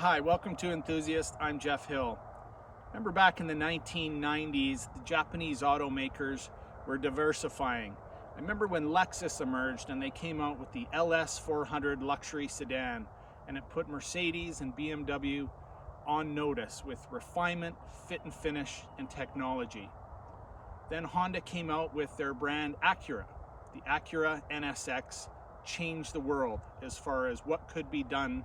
Hi, welcome to Enthusiast. I'm Jeff Hill. Remember back in the 1990s, the Japanese automakers were diversifying. I remember when Lexus emerged and they came out with the LS 400 luxury sedan, and it put Mercedes and BMW on notice with refinement, fit and finish, and technology. Then Honda came out with their brand Acura. The Acura NSX changed the world as far as what could be done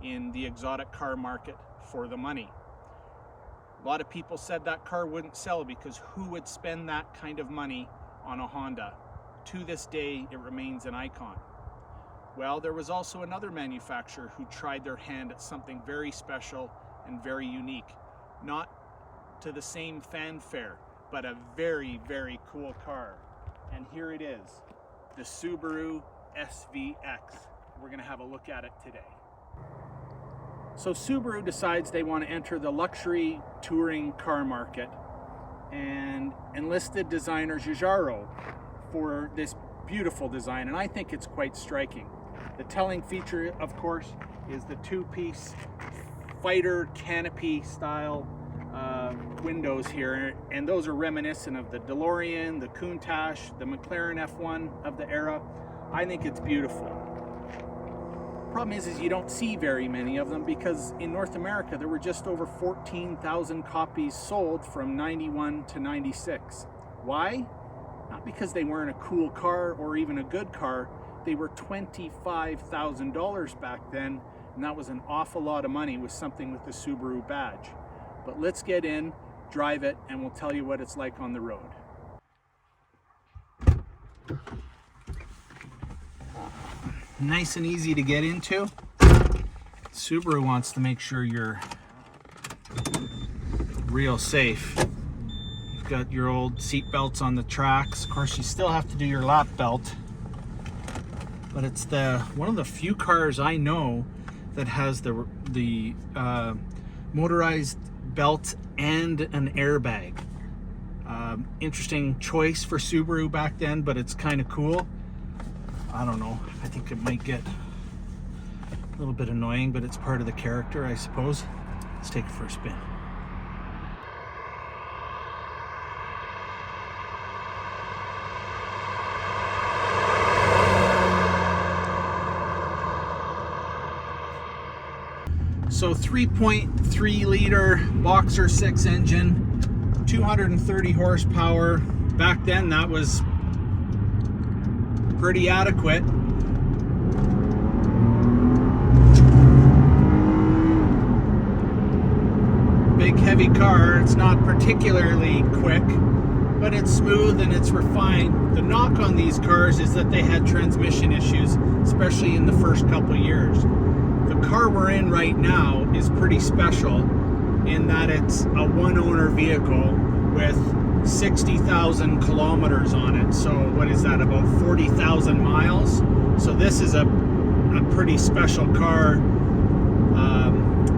in the exotic car market for the money. A lot of people said that car wouldn't sell because who would spend that kind of money on a Honda? To this day, it remains an icon. Well, there was also another manufacturer who tried their hand at something very special and very unique. Not to the same fanfare, but a very, very cool car. And here it is, the Subaru SVX. We're gonna have a look at it today. So Subaru decides they want to enter the luxury touring car market and enlisted designer Giugiaro for this beautiful design, and I think it's quite striking. The telling feature, of course, is the two-piece fighter canopy style windows here, and those are reminiscent of the DeLorean, the Countach, the McLaren F1 of the era. I think it's beautiful. Problem is you don't see very many of them because in North America there were just over 14,000 copies sold from 91 to 96. Why? Not because they weren't a cool car or even a good car. They were $25,000 back then, and that was an awful lot of money with something with the Subaru badge. But let's get in, drive it, and we'll tell you what it's like on the road. Nice and easy to get into. Subaru wants to make sure you're real safe. You've got your old seat belts on the tracks. Of course, you still have to do your lap belt, but it's one of the few cars I know that has the motorized belt and an airbag. Interesting choice for Subaru back then, but it's kind of cool. I don't know, I think it might get a little bit annoying, but it's part of the character, I suppose. Let's take it for a spin. So 3.3 liter Boxer 6 engine, 230 horsepower. Back then that was pretty adequate. Big heavy car. It's not particularly quick, but it's smooth and it's refined. The knock on these cars is that they had transmission issues, especially in the first couple years. The car we're in right now is pretty special in that it's a one-owner vehicle with 60,000 kilometers on it. So what is that, about 40,000 miles? So this is a pretty special car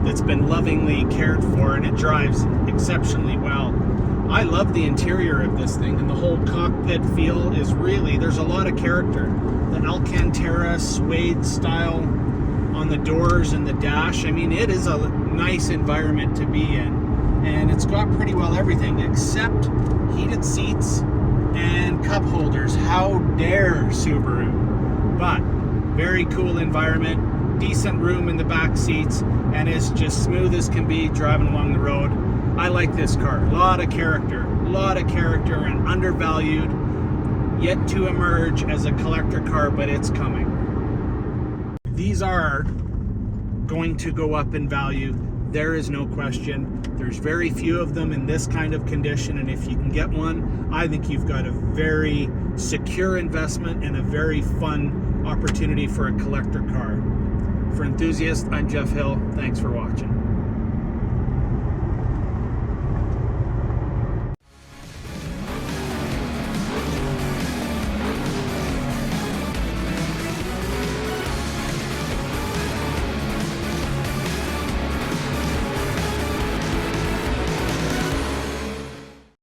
that's been lovingly cared for, and it drives exceptionally well. I love the interior of this thing, and the whole cockpit feel is really, there's a lot of character. The Alcantara suede style on the doors and the dash. I mean, it is a nice environment to be in. And it's got pretty well everything except heated seats and cup holders. How dare Subaru? But very cool environment, decent room in the back seats, and it's just smooth as can be driving along the road. I like this car. A lot of character, and undervalued, yet to emerge as a collector car, but it's coming. These are going to go up in value. There is no question. There's very few of them in this kind of condition, and if you can get one, I think you've got a very secure investment and a very fun opportunity for a collector car. For Enthusiast, I'm Jeff Hill. Thanks for watching.